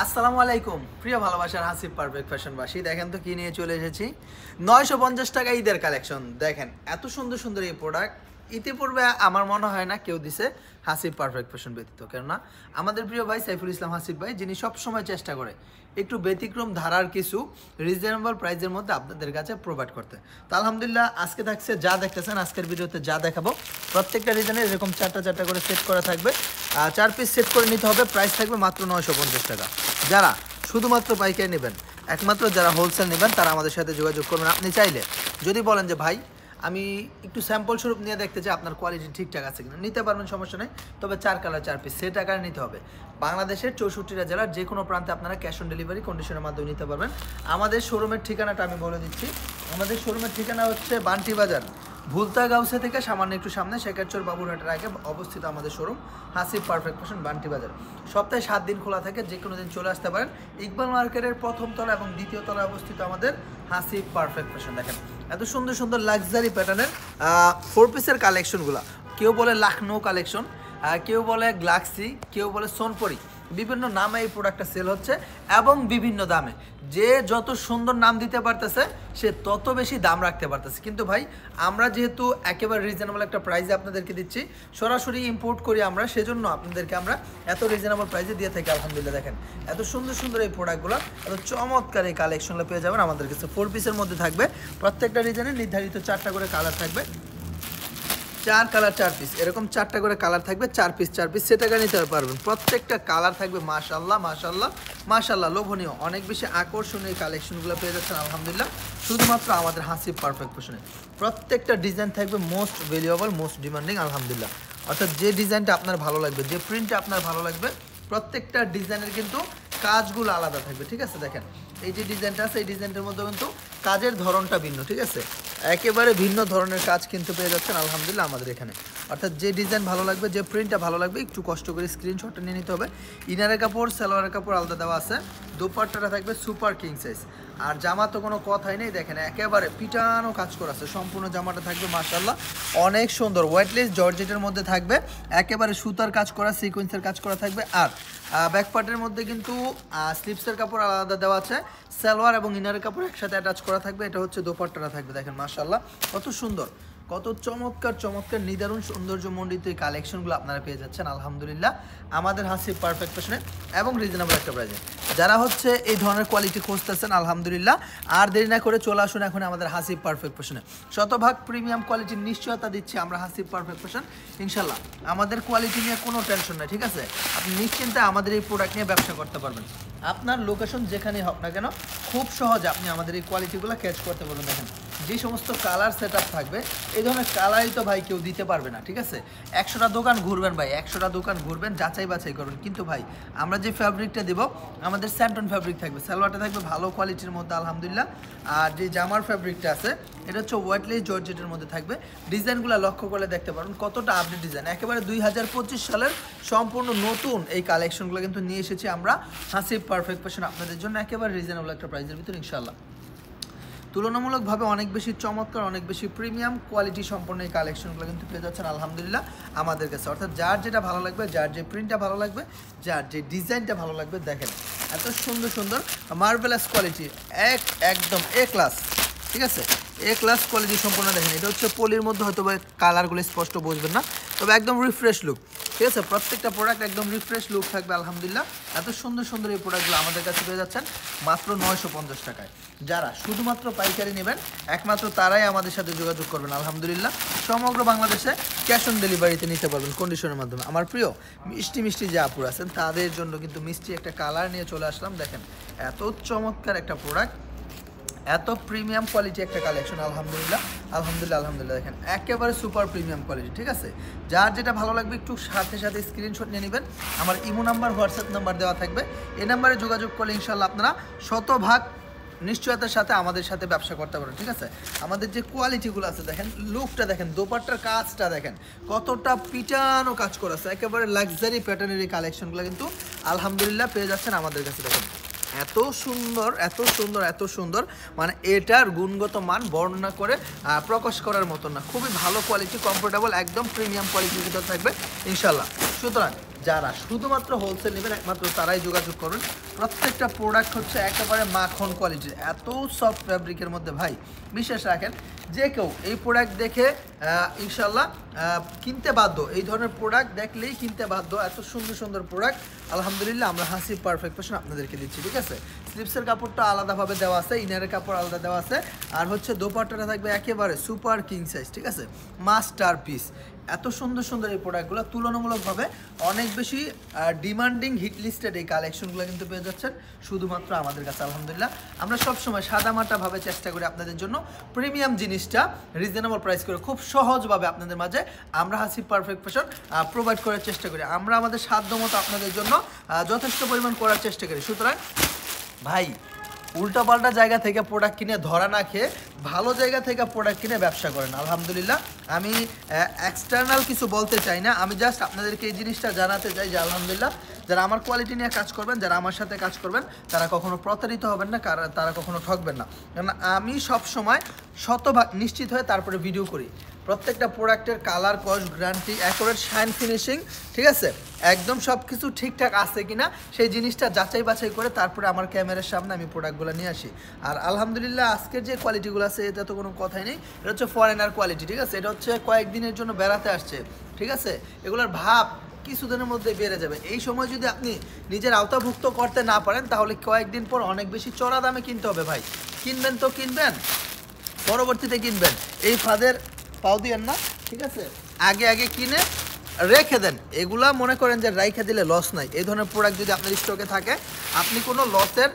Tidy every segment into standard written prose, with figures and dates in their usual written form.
আসসালামু আলাইকুম প্রিয় ভালোবাসার হাসিব পারফেক্ট ফ্যাশনবাসী, দেখেন তো কি নিয়ে চলে এসেছি। 950 টাকা ঈদের কালেকশন। দেখেন এত সুন্দর সুন্দর এই প্রোডাক্ট ইতিপূর্বে আমার মনে হয় না কেউ দিছে হাসিব পারফেক্ট ফ্যাশন ব্যতীত। কেননা আমাদের প্রিয় ভাই সাইফুল ইসলাম হাসিব ভাই, যিনি সবসময় চেষ্টা করে একটু ব্যতিক্রম ধারার কিছু রিজনেবল প্রাইসের মধ্যে আপনাদের কাছে প্রোভাইড করতে। তো আলহামদুলিল্লাহ আজকে থাকছে যা দেখতেছেন, আজকের ভিডিওতে যা দেখাবো প্রত্যেকটা রিজনে এরকম চারটা চারটা করে সেট করা থাকবে। 4 পিস সেট করে নিতে হবে, প্রাইস থাকবে মাত্র 950 টাকা। যারা শুধুমাত্র পাইকারি নেবেন, একমাত্র যারা হোলসেল নেবেন তারা আমাদের সাথে যোগাযোগ করবেন। আপনি চাইলে যদি বলেন যে ভাই আমি একটু স্যাম্পল স্বরূপ নিয়ে দেখতে চাই আপনার কোয়ালিটি ঠিকঠাক আছে কিনা, নিতে পারবেন, সমস্যা নেই। তবে 4 কালার 4 পিস সেট আকারে নিতে হবে। বাংলাদেশের 64টা জেলার যে কোনো প্রান্তে আপনারা ক্যাশ অন ডেলিভারি কন্ডিশনের মাধ্যমে নিতে পারবেন। আমাদের শোরুমের ঠিকানাটা আমি বলে দিচ্ছি। আমাদের শোরুমের ঠিকানা হচ্ছে বান্টি বাজার, ভুলতা গাউসে থেকে সামান্য একটু সামনে শেখারচর বাবুরহাটের আগে অবস্থিত আমাদের showroom Hasib perfect fashion Bunty বাজার। সপ্তাহে 7 দিন খোলা থাকে, যে কোনো দিন চলে আসতে পারেন। ইকবাল মার্কেটের প্রথম তলা এবং দ্বিতীয় তলায় অবস্থিত আমাদের হাসিব পারফেক্ট ফ্যাশন। দেখেন এত সুন্দর সুন্দর লাক্সারি প্যাটার্নের 4 পিসের কালেকশনগুলো। কেউ বলে লাখনৌ কালেকশন, কেউ বলে গ্লাক্সি, কেউ বলে সোনপরি, বিভিন্ন নামে এই প্রোডাক্টটা সেল হচ্ছে এবং বিভিন্ন দামে। যে যত সুন্দর নাম দিতে পারতেছে সে তত বেশি দাম রাখতে পারতেছে। কিন্তু ভাই আমরা যেহেতু একেবারে রিজনেবল একটা প্রাইসে আপনাদেরকে দিচ্ছি, সরাসরি ইম্পোর্ট করি আমরা, সেজন্য আপনাদেরকে আমরা এত রিজনেবল প্রাইসে দিয়ে থাকি। আলহামদুলিল্লাহ দেখেন এত সুন্দর সুন্দর এই প্রোডাক্টগুলো, এত চমৎকার এই কালেকশনগুলো পেয়ে যাবেন আমাদের কাছে। 4 পিসের মধ্যে থাকবে, প্রত্যেকটা রিজনে নির্ধারিত 4টা করে কালার থাকবে। 4 কালার 4 পিস, এরকম 4টা করে কালার থাকবে। 4 পিস 4 পিস সেটাকে নিতে পারবেন। প্রত্যেকটা কালার থাকবে মাশাআল্লাহ মাশাআল্লাহ মাশাআল্লাহ, লোভনীয়, অনেক বেশি আকর্ষণীয় কালেকশনগুলো পেয়ে যাচ্ছেন আলহামদুলিল্লাহ শুধুমাত্র আমাদের হাসিব পারফেক্ট ফ্যাশনে। প্রত্যেকটা ডিজাইন থাকবে মোস্ট ভ্যালুয়েবল, মোস্ট ডিমান্ডিং আলহামদুলিল্লাহ। অর্থাৎ যে ডিজাইনটা আপনার ভালো লাগবে, যে প্রিন্টটা আপনার ভালো লাগবে, প্রত্যেকটা ডিজাইনের কিন্তু কাজগুলো আলাদা থাকবে। ঠিক আছে, দেখেন এই যে ডিজাইনটা আছে এই ডিজাইনটার মধ্যে কিন্তু কাজের ধরনটা ভিন্ন। ঠিক আছে, একেবারে ভিন্ন ধরনের কাজ কিন্তু পেয়ে যাচ্ছেন আলহামদুলিল্লাহ আমাদের এখানে। অর্থাৎ যে ডিজাইন ভালো লাগবে, যে প্রিন্টটা ভালো লাগবে, একটু কষ্ট করে স্ক্রিনশটটা নিয়ে নিতে হবে। ইনারের কাপড় সালোয়ারের কাপড় আলাদা দেওয়া আছে। দোপাট্টাটা থাকবে সুপার কিং সাইজ। আর জামা তো কোনো কথাই নেই, দেখেন একেবারে পিটানো কাজ করা আছে। সম্পূর্ণ জামাটা থাকবে মাশাআল্লাহ অনেক সুন্দর ওয়েটলেস জর্জেটের মধ্যে থাকবে, একেবারে সুতার কাজ করা, সিকোয়েন্সের কাজ করা থাকবে। আর ব্যাক পার্টের মধ্যে কিন্তু স্লিপসের কাপড় আলাদা দেওয়া আছে, সালোয়ার এবং ইনারের কাপড় একসাথে অ্যাটাচ করা থাকবে। এটা হচ্ছে দোপাট্টাটা থাকবে, দেখেন মাশাআল্লাহ কত সুন্দর, কত চমৎকার চমৎকার নিদারুণ সৌন্দর্যমণ্ডিত এই কালেকশনগুলো আপনারা পেয়ে যাচ্ছেন আলহামদুলিল্লাহ আমাদের হাসিব পারফেক্ট ফ্যাশনে এবং রিজনেবল একটা প্রাইসে। যারা হচ্ছে এই ধরনের কোয়ালিটি খুঁজতেছেন আলহামদুলিল্লাহ আর দেরি না করে চলে আসুন এখন আমাদের হাসিব পারফেক্ট ফ্যাশনে। শতভাগ প্রিমিয়াম কোয়ালিটির নিশ্চয়তা দিচ্ছি আমরা হাসিব পারফেক্ট ফ্যাশন। ইনশাল্লাহ আমাদের কোয়ালিটি নিয়ে কোনো টেনশন নেই। ঠিক আছে, আপনি নিশ্চিন্তে আমাদের এই প্রোডাক্ট নিয়ে ব্যবসা করতে পারবেন। আপনার লোকেশন যেখানেই হোক না কেন খুব সহজে আপনি আমাদের এই কোয়ালিটিগুলো ক্যাচ করতে পারবেন। দেখেন যে সমস্ত কালার সেট আপ থাকবে, এই ধরনের কালারই তো ভাই কেউ দিতে পারবে না। ঠিক আছে, 100টা দোকান ঘুরবেন ভাই, 100টা দোকান ঘুরবেন, যাচাই বাছাই করবেন। কিন্তু ভাই আমরা যে ফ্যাব্রিকটা দেবো আমাদের স্যান্টন ফ্যাব্রিক থাকবে, সালোয়ারটা থাকবে ভালো কোয়ালিটির মধ্যে আলহামদুলিল্লাহ। আর যে জামার ফ্যাব্রিকটা আছে এটা হচ্ছে ওয়েটলেস জর্জেটের মধ্যে থাকবে। ডিজাইনগুলো লক্ষ্য করলে দেখতে পারেন কতটা আপডেট ডিজাইন, একেবারে 2025 সালের সম্পূর্ণ নতুন এই কালেকশনগুলো কিন্তু নিয়ে এসেছি আমরা হাসিব পারফেক্ট ফ্যাশন আপনাদের জন্য একেবারে রিজনেবল একটা প্রাইসের ভিতরে ইনশাল্লাহ। তুলনামূলকভাবে অনেক বেশি চমৎকার, অনেক বেশি প্রিমিয়াম কোয়ালিটি সম্পন্ন এই কালেকশনগুলো কিন্তু পেয়ে যাচ্ছেন আলহামদুলিল্লাহ আমাদের কাছে। অর্থাৎ যার যেটা ভালো লাগবে, যার যে প্রিন্টটা ভালো লাগবে, যার যে ডিজাইনটা ভালো লাগবে, দেখেন এত সুন্দর সুন্দর মার্ভেলাস কোয়ালিটি, একদম এ ক্লাস। ঠিক আছে, এ ক্লাস কোয়ালিটি সম্পূর্ণ। দেখেন এটা হচ্ছে পলির মধ্যে, হয়তো বা কালারগুলো স্পষ্ট বুঝবেন না, তবে একদম রিফ্রেশ লুক। ঠিক আছে, প্রত্যেকটা প্রোডাক্ট একদম রিফ্রেশ লুক থাকবে আলহামদুলিল্লাহ। এত সুন্দর সুন্দর এই প্রোডাক্টগুলো আমাদের কাছে পেয়ে যাচ্ছেন মাত্র 950 টাকায়। যারা শুধুমাত্র পাইকারি নেবেন একমাত্র তারাই আমাদের সাথে যোগাযোগ করবেন আলহামদুলিল্লাহ। সমগ্র বাংলাদেশে ক্যাশ অন ডেলিভারিতে নিতে পারবেন কন্ডিশনের মাধ্যমে। আমার প্রিয় মিষ্টি মিষ্টি যে আপুর আছেন তাদের জন্য কিন্তু মিষ্টি একটা কালার নিয়ে চলে আসলাম। দেখেন এত চমৎকার একটা প্রোডাক্ট, এত প্রিমিয়াম কোয়ালিটি একটা কালেকশন আলহামদুলিল্লাহ আলহামদুলিল্লাহ আলহামদুলিল্লাহ। দেখেন একেবারে সুপার প্রিমিয়াম কোয়ালিটি। ঠিক আছে, যার যেটা ভালো লাগবে একটু সাথে সাথে স্ক্রিনশট নিয়ে নেবেন। আমার ইমো নাম্বার, হোয়াটসঅ্যাপ নাম্বার দেওয়া থাকবে, এই নাম্বারে যোগাযোগ করলে ইনশাল্লাহ আপনারা শতভাগ নিশ্চয়তার সাথে আমাদের সাথে ব্যবসা করতে পারেন। ঠিক আছে, আমাদের যে কোয়ালিটিগুলো আছে দেখেন, লুকটা দেখেন, দোপাট্টার কাজটা দেখেন কতটা পিটানো কাজ করা আছে, একেবারে লাক্সারি প্যাটার্নের এই কালেকশনগুলো কিন্তু আলহামদুলিল্লাহ পেয়ে যাচ্ছেন আমাদের কাছে। দেখেন এত সুন্দর এত সুন্দর এত সুন্দর, মানে এটার গুণগত মান বর্ণনা করে প্রকাশ করার মতো না। খুবই ভালো কোয়ালিটি, কমফোর্টেবল, একদম প্রিমিয়াম কোয়ালিটির ভিতর থাকবে ইনশাল্লাহ। সুতরাং যারা শুধুমাত্র হোলসেল নেবেন একমাত্র তারাই যোগাযোগ করুন। প্রত্যেকটা প্রোডাক্ট হচ্ছে একেবারে মাখন কোয়ালিটির, এত সফট ফ্যাব্রিকের মধ্যে ভাই বিশ্বাস রাখেন যে কেউ এই প্রোডাক্ট দেখে ইনশাল্লাহ কিনতে বাধ্য। এই ধরনের প্রোডাক্ট দেখলেই কিনতে বাধ্য, এত সুন্দর সুন্দর প্রোডাক্ট আলহামদুলিল্লাহ আমরা হাসিব পারফেক্ট ফ্যাশন আপনাদেরকে দিচ্ছি। ঠিক আছে, স্লিপসের কাপড়টা আলাদাভাবে দেওয়া আছে, ইনারের কাপড় আলাদা দেওয়া আছে, আর হচ্ছে দোপাট্টাটা থাকবে একেবারে সুপার কিং সাইজ। ঠিক আছে, মাস্টার পিস। এত সুন্দর সুন্দর এই প্রোডাক্টগুলো তুলনামূলকভাবে অনেক বেশি ডিমান্ডিং হিট লিস্টেড এই কালেকশনগুলো কিন্তু পেয়ে যাচ্ছেন শুধুমাত্র আমাদের কাছে আলহামদুলিল্লাহ। আমরা সবসময় সাদামাটাভাবে চেষ্টা করি আপনাদের জন্য প্রিমিয়াম জিনিসটা রিজনেবল প্রাইস করে খুব সহজভাবে আপনাদের মাঝে আমরা হাসিব পারফেক্ট ফ্যাশন প্রোভাইড করার চেষ্টা করি। আমরা আমাদের সাধ্যমতো আপনাদের জন্য যথেষ্ট পরিমাণ করার চেষ্টা করি। সুতরাং ভাই উল্টাপাল্টা জায়গা থেকে প্রোডাক্ট কিনে ধরা না খেয়ে ভালো জায়গা থেকে প্রোডাক্ট কিনে ব্যবসা করেন আলহামদুলিল্লাহ। আমি এক্সটার্নাল কিছু বলতে চাই না, আমি জাস্ট আপনাদেরকে এই জিনিসটা জানাতে চাই যে আলহামদুলিল্লাহ যারা আমার কোয়ালিটি নিয়ে কাজ করবেন, যারা আমার সাথে কাজ করবেন, তারা কখনো প্রতারিত হবেন না, তারা কখনো ঠকবেন না। কারণ আমি সব সময় শতভাগ নিশ্চিত হয়ে তারপরে ভিডিও করি। প্রত্যেকটা প্রোডাক্টের colour, cost, guarantee, accurate shine finishing, ঠিক আছে, একদম সব কিছু ঠিকঠাক আছে কিনা সেই জিনিসটা যাচাই বাছাই করে তারপরে আমার ক্যামেরার সামনে আমি প্রোডাক্টগুলো নিয়ে আসি। আর আলহামদুলিল্লাহ আজকের যে কোয়ালিটিগুলো আছে এটা তো কোনো কথাই নেই, এটা হচ্ছে ফরেনার কোয়ালিটি। ঠিক আছে, এটা হচ্ছে কয়েকদিনের জন্য বেড়াতে আসছে। ঠিক আছে, এগুলোর ভাব কিছুদিনের মধ্যে বেড়ে যাবে। এই সময় যদি আপনি নিজের আওতাভুক্ত করতে না পারেন তাহলে কয়েকদিন পর অনেক বেশি চড়া দামে কিনতে হবে ভাই। কিনবেন তো কিনবেন, পরবর্তীতে কিনবেন, এই ফাঁদের পাও দিয়েন না। ঠিক আছে, আগে আগে কিনে রেখে দেন। এগুলা মনে করেন যে রাইখে দিলে লস নাই। এই ধরনের প্রোডাক্ট যদি আপনার স্টকে থাকে আপনি কোনো লসের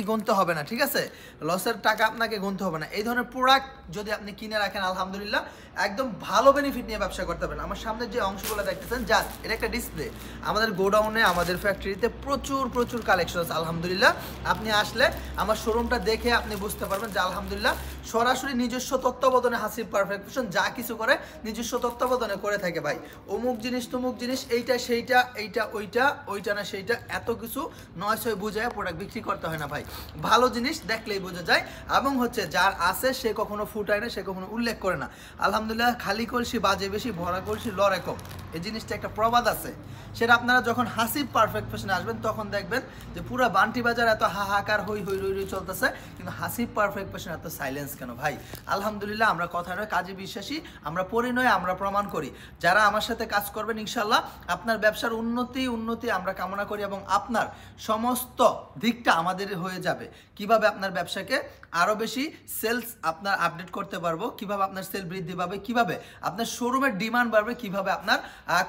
গুনতে হবে না। ঠিক আছে, লসের টাকা আপনাকে গুনতে হবে না। এই ধরনের প্রোডাক্ট যদি আপনি কিনে রাখেন আলহামদুলিল্লাহ একদম ভালো বেনিফিট নিয়ে ব্যবসা করতে পারেন। আমার সামনে যে অংশগুলো দেখতেছেন জাস্ট এটা একটা ডিসপ্লে। আমাদের গোডাউনে, আমাদের ফ্যাক্টরিতে প্রচুর প্রচুর কালেকশন আছে আলহামদুলিল্লাহ। আপনি আসলে আমার শোরুমটা দেখে আপনি বুঝতে পারবেন যে আলহামদুলিল্লাহ সরাসরি নিজস্ব তত্ত্বাবধানে হাসিব পারফেক্ট ফ্যাশন যা কিছু করে নিজস্ব তত্ত্বাবধানে করে থাকে ভাই। অমুক জিনিস তমুক জিনিস, এইটা সেইটা, এইটা ওইটা, ওইটা না সেইটা, এত কিছু নয় ছয় বুঝায় প্রোডাক্ট বিক্রি করতে হয় না ভাই। ভালো জিনিস দেখলেই বোঝা যায়, এবং হচ্ছে যার আছে সে কখনো ফুটায় না, সে কখনো উল্লেখ করে না। আলহামদুলিল্লাহ খালি কলসি বাজে বেশি, ভরা কলসি লড়ে কম, এই জিনিসটা একটা প্রবাদ আছে। সেটা আপনারা যখন হাসিব পারফেক্ট ফ্যাশনে আসবেন তখন দেখবেন যে পুরো বান্টি বাজার এত হাহাকার হই হই রই রই চলতেছে, কিন্তু হাসিব পারফেক্ট ফ্যাশন এত সাইলেন্স কেন ভাই? আলহামদুলিল্লাহ আমরা কথা নয় কাজে বিশ্বাসী, আমরা পরিণয় আমরা প্রমাণ করি। যারা আমার সাথে কাজ করবেন ইনশাল্লাহ আপনার ব্যবসার উন্নতি আমরা কামনা করি, এবং আপনার সমস্ত দিকটা আমাদের হয়ে যাবে। কিভাবে আপনার ব্যবসাকে আরও বেশি সেলস আপনার আপডেট করতে পারবো, কিভাবে আপনার সেল বৃদ্ধি পাবে, কিভাবে আপনার শোরুমের ডিমান্ড বাড়বে, কিভাবে আপনার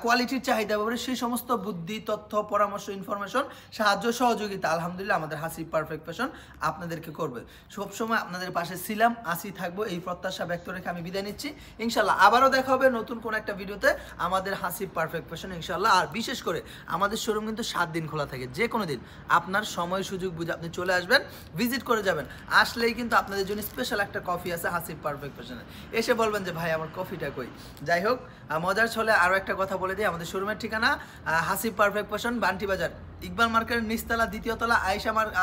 কোয়ালিটির চাহিদা বাড়বে, সেই সমস্ত বুদ্ধি, তথ্য, পরামর্শ, ইনফরমেশন, সাহায্য, সহযোগিতা আলহামদুলিল্লাহ আমাদের হাসিব পারফেক্ট ফ্যাশন আপনাদেরকে করবে। সবসময় আপনাদের পাশে ছিলাম, আসি থাকবো, এই প্রত্যাশা ব্যক্ত রেখে আমি বিদায় নিচ্ছি। ইনশাল্লাহ আবারও দেখা হবে নতুন কোন একটা ভিডিওতে আমাদের হাসিব পারফেক্ট ফ্যাশন ইনশাল্লাহ। আর বিশেষ করে আমাদের শোরুম কিন্তু 7 দিন খোলা থাকে, যে কোনো দিন আপনার সময় সুযোগ বুঝে আপনি চলে আসবেন, ভিজিট করে যাবেন। আসলেই কিন্তু আপনাদের জন্য স্পেশাল একটা কফি আছে হাসিব পারফেক্ট ফ্যাশনে, এসে বলবেন যে ভাই আমার কফিটা কই। যাই হোক, মজার ছলে আরও একটা কথা বলে দিই, আমাদের শোরুমের ঠিকানা হাসিব পারফেক্ট ফ্যাশন, বান্টি বাজার, ইকবাল মার্কেটের নিচতলা, দ্বিতীয় তলা,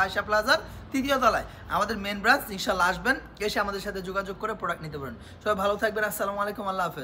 আয়শা প্লাজার তৃতীয় তলায় আমাদের মেন ব্রাঞ্চ। ইনশাল্লাহ আসবেন, এসে আমাদের সাথে যোগাযোগ করে প্রোডাক্ট নিতে পারেন। সবাই ভালো থাকবেন, আসসালামু আলাইকুম, আল্লাহ হাফেজ।